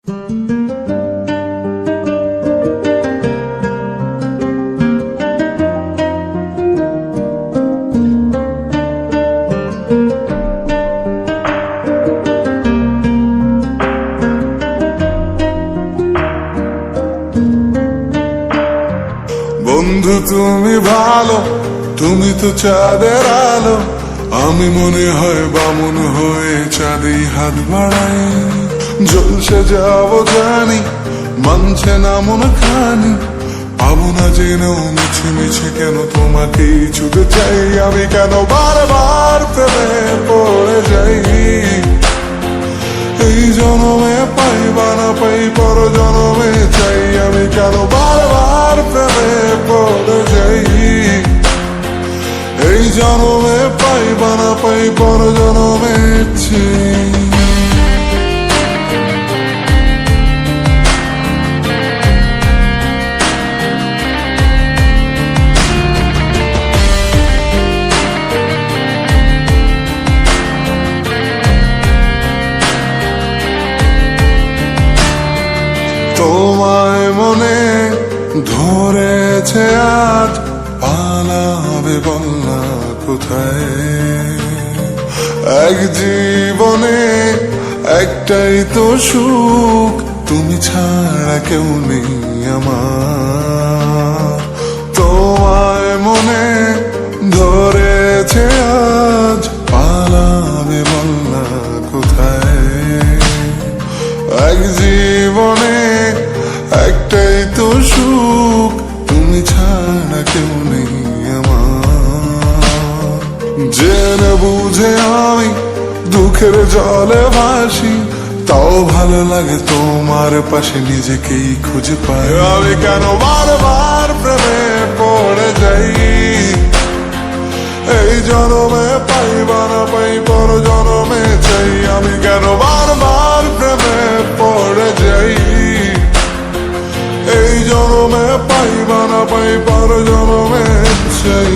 বন্ধু তুমি ভালো, তুমি তো চাঁদের আলো। আমি মনে হয় বামুন হয়ে চাঁদেই হাত বাড়াই। জলসে যাবো জানি, মানছে না মন খানি। পাবো না জেনেও মিছে মিছে কেন তোমাকেই ছুতে চাই। আমি কেন বারবার প্রেমে পড়ে যাই। এই জনমে পাই বা না পাই, পর জনমে চাই। আমি কেন বারবার প্রেমে পড়ে যাই। এই জনমে পাই বা না পাই, পর জনমে চাই। তোমায় মনে ধরেছে আজ, পালাবে বলনা কোথায়। এক জীবনে একটাই তো সুখ, তুমি ছাড়া কেউ নেই আমার। তোমায় মনে ধরেছে আজ, পালাবে বলনা কোথায়। এক জীবনে একটাই তো সুখ, তুমি ছাড়া কেউ নেই আমার। জেনে বুঝে আমি দুঃখের জলে ভাসি, তাও ভালো লাগে তোমার পাশে নিজেকেই খুঁজে পাই। আমি কেন বারবার প্রেমে পড়ে যাই। এই জনমে পাই বা না পাই, পর জনমে চাই। আমি কেন বারবার প্রেমে পড়ে যাই। এই জনমে পাই বা না পাই, পর জনমে চাই।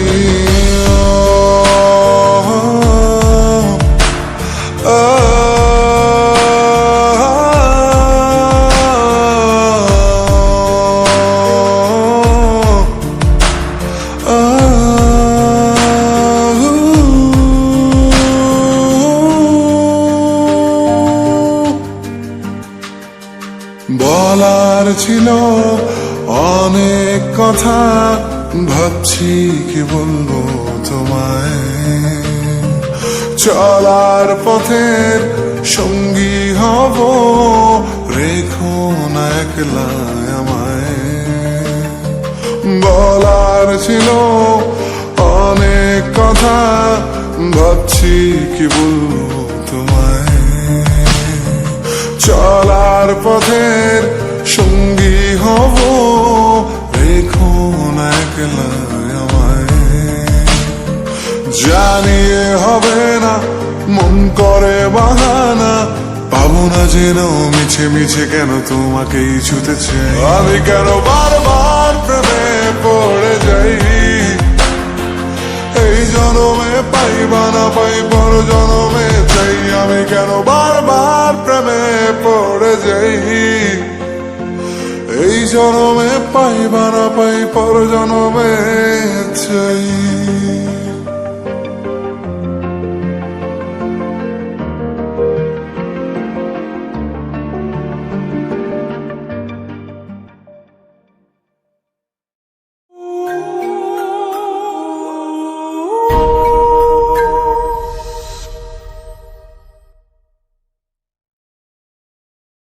বলার ছিল অনেক কথা, ভাবছি কি বলবো তোমায়। চলার পথের সঙ্গী হব, রেখো না একলা আমায়। বলার ছিল অনেক কথা, ভাবছি কি বলবো তোমায়। চলার পথের সঙ্গী হব, রেখো না একলা আমায়। জানিয়ে হবে না, মন করে বাহানা। পাবো না যেন মিছে মিছে কেন তোমাকেই ছুতে চাই। আমি কেন বারবার প্রেমে পড়ে যাই। এই জনমে পাই বা না পাই, পর জনমে চাই। আমি কেন বারবার প্রেমে পড়ে যাই। এই জনমে পাই বা না পাই, পর জনমে চাই।